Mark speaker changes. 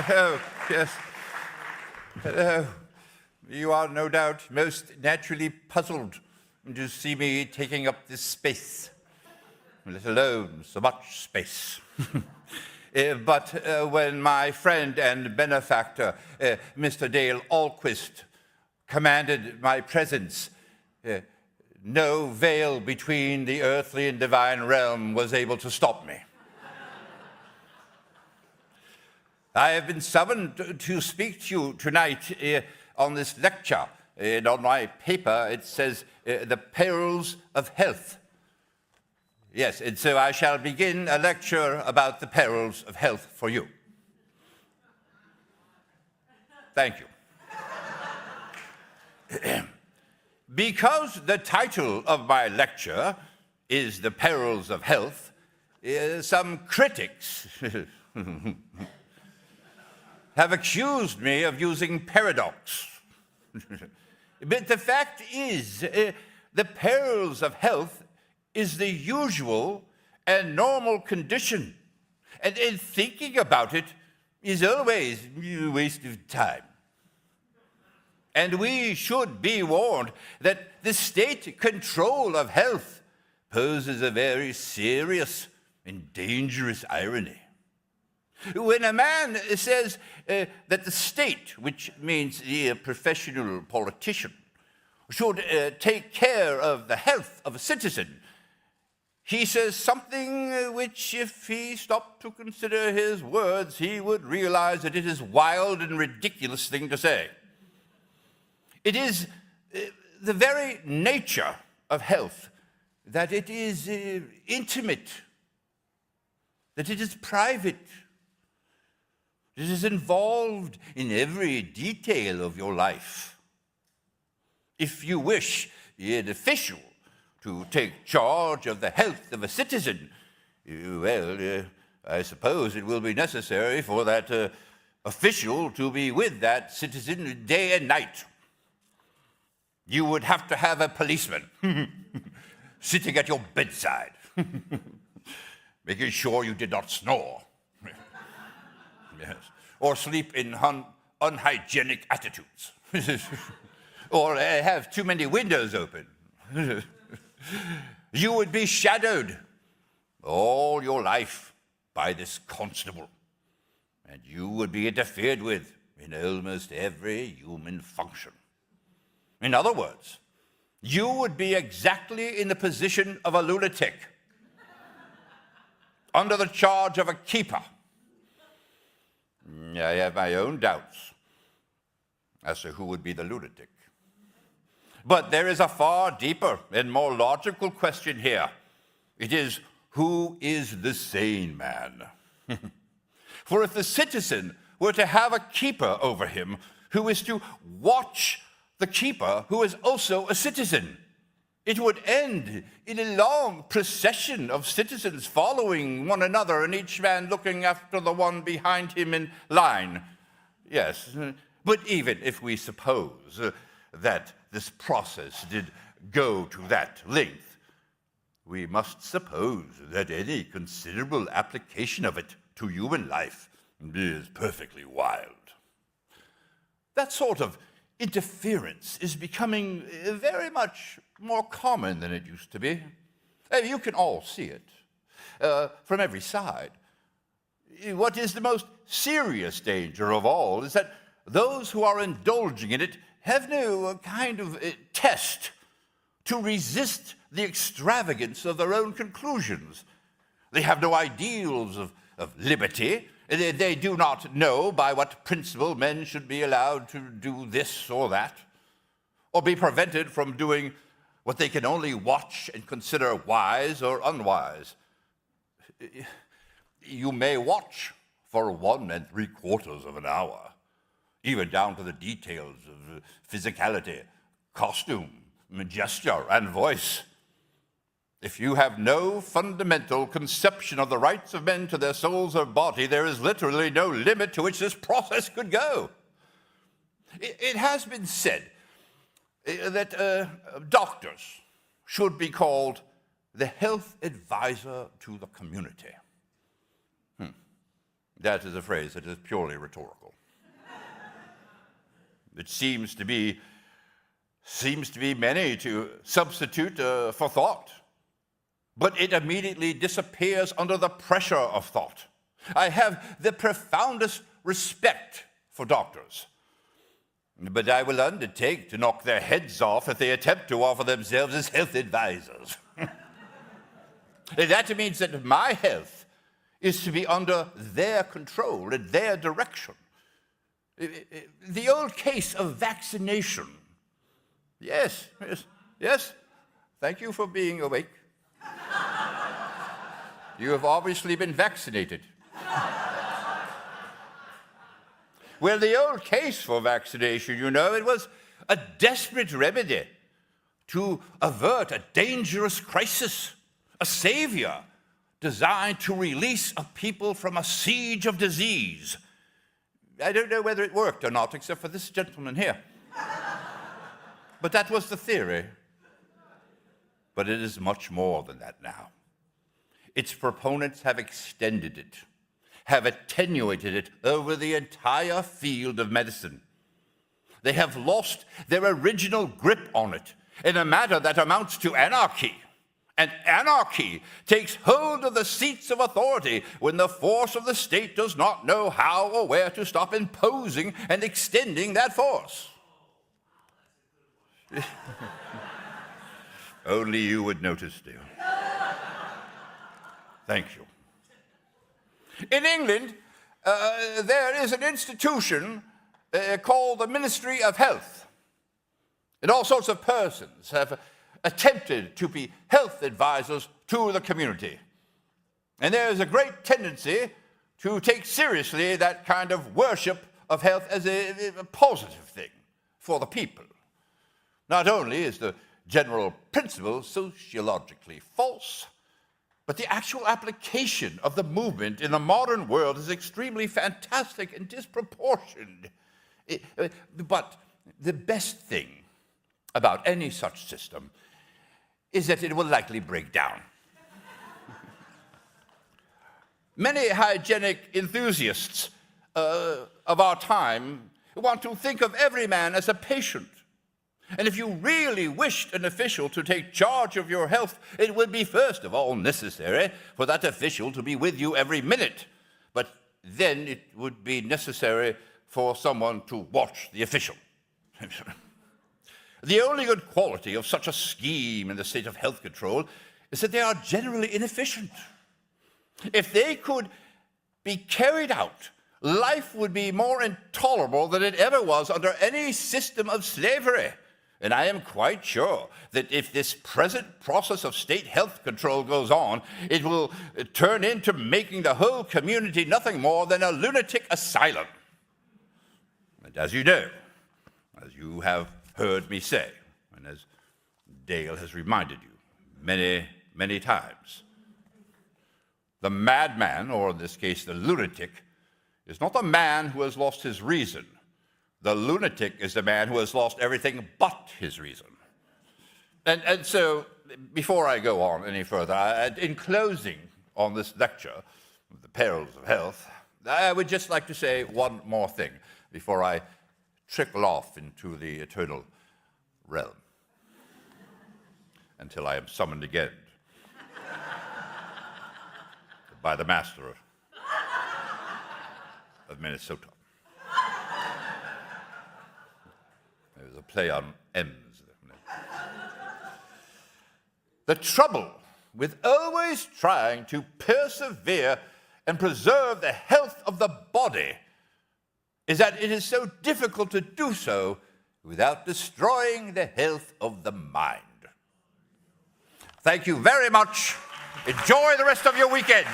Speaker 1: Oh, yes. Hello. You are no doubt most naturally puzzled to see me taking up this space, let alone so much space. But when my friend and benefactor, Mr. Dale Alquist, commanded my presence, no veil between the earthly and divine realm was able to stop me. I have been summoned to speak to you tonight on this lecture. And on my paper, it says, The Perils of Health. Yes, and so I shall begin a lecture about the perils of health for you. Thank you. Because the title of my lecture is The Perils of Health, some critics have accused me of using paradox. But the fact is, the perils of health is the usual and normal condition. And thinking about it is always a waste of time. And we should be warned that the state control of health poses a very serious and dangerous irony. When a man says that the state, which means a professional politician, should take care of the health of a citizen, he says something which, if he stopped to consider his words, he would realize that it is a wild and ridiculous thing to say. It is the very nature of health that it is intimate, that it is private. It is involved in every detail of your life. If you wish an official to take charge of the health of a citizen, well, I suppose it will be necessary for that official to be with that citizen day and night. You would have to have a policeman sitting at your bedside, making sure you did not snore. Yes. Or sleep in unhygienic attitudes. Or have too many windows open. You would be shadowed all your life by this constable. And you would be interfered with in almost every human function. In other words, you would be exactly in the position of a lunatic, under the charge of a keeper. I have my own doubts as to who would be the lunatic. But there is a far deeper and more logical question here. It is, who is the sane man? For if the citizen were to have a keeper over him who is to watch the keeper who is also a citizen, it would end in a long procession of citizens following one another and each man looking after the one behind him in line. Yes, but even if we suppose that this process did go to that length, we must suppose that any considerable application of it to human life is perfectly wild. That sort of interference is becoming very much more common than it used to be. You can all see it from every side. What is the most serious danger of all is that those who are indulging in it have no kind of test to resist the extravagance of their own conclusions. They have no ideals of liberty. They do not know by what principle men should be allowed to do this or that, or be prevented from doing what they can only watch and consider wise or unwise. You may watch for 1 3/4 of an hour, even down to the details of physicality, costume, gesture, and voice. If you have no fundamental conception of the rights of men to their souls or body, there is literally no limit to which this process could go. It has been said that doctors should be called the health advisor to the community. That is a phrase that is purely rhetorical. It seems to be many to substitute for thought, but it immediately disappears under the pressure of thought. I have the profoundest respect for doctors, but I will undertake to knock their heads off if they attempt to offer themselves as health advisors. That means that my health is to be under their control and their direction. The old case of vaccination. Yes. Thank you for being awake. You have obviously been vaccinated. Well, the old case for vaccination, it was a desperate remedy to avert a dangerous crisis, a savior designed to release a people from a siege of disease. I don't know whether it worked or not, except for this gentleman here. But that was the theory. But it is much more than that now. Its proponents have extended it, have attenuated it over the entire field of medicine. They have lost their original grip on it in a manner that amounts to anarchy. And anarchy takes hold of the seats of authority when the force of the state does not know how or where to stop imposing and extending that force. Only you would notice, dear. Thank you. In England, there is an institution called the Ministry of Health. And all sorts of persons have attempted to be health advisors to the community. And there is a great tendency to take seriously that kind of worship of health as a positive thing for the people. Not only is the general principle sociologically false, but the actual application of the movement in the modern world is extremely fantastic and disproportioned. But the best thing about any such system is that it will likely break down. Many hygienic enthusiasts of our time want to think of every man as a patient. And if you really wished an official to take charge of your health, it would be first of all necessary for that official to be with you every minute. But then it would be necessary for someone to watch the official. The only good quality of such a scheme in the state of health control is that they are generally inefficient. If they could be carried out, life would be more intolerable than it ever was under any system of slavery. And I am quite sure that if this present process of state health control goes on, it will turn into making the whole community nothing more than a lunatic asylum. And as you know, as you have heard me say, and as Dale has reminded you many, many times, the madman, or in this case the lunatic, is not the man who has lost his reason. The lunatic is the man who has lost everything but his reason. And so, before I go on any further, in closing on this lecture, The Perils of Health, I would just like to say one more thing before I trickle off into the eternal realm until I am summoned again by the master of Minnesota. There was a play on M's. The trouble with always trying to persevere and preserve the health of the body is that it is so difficult to do so without destroying the health of the mind. Thank you very much. Enjoy the rest of your weekend.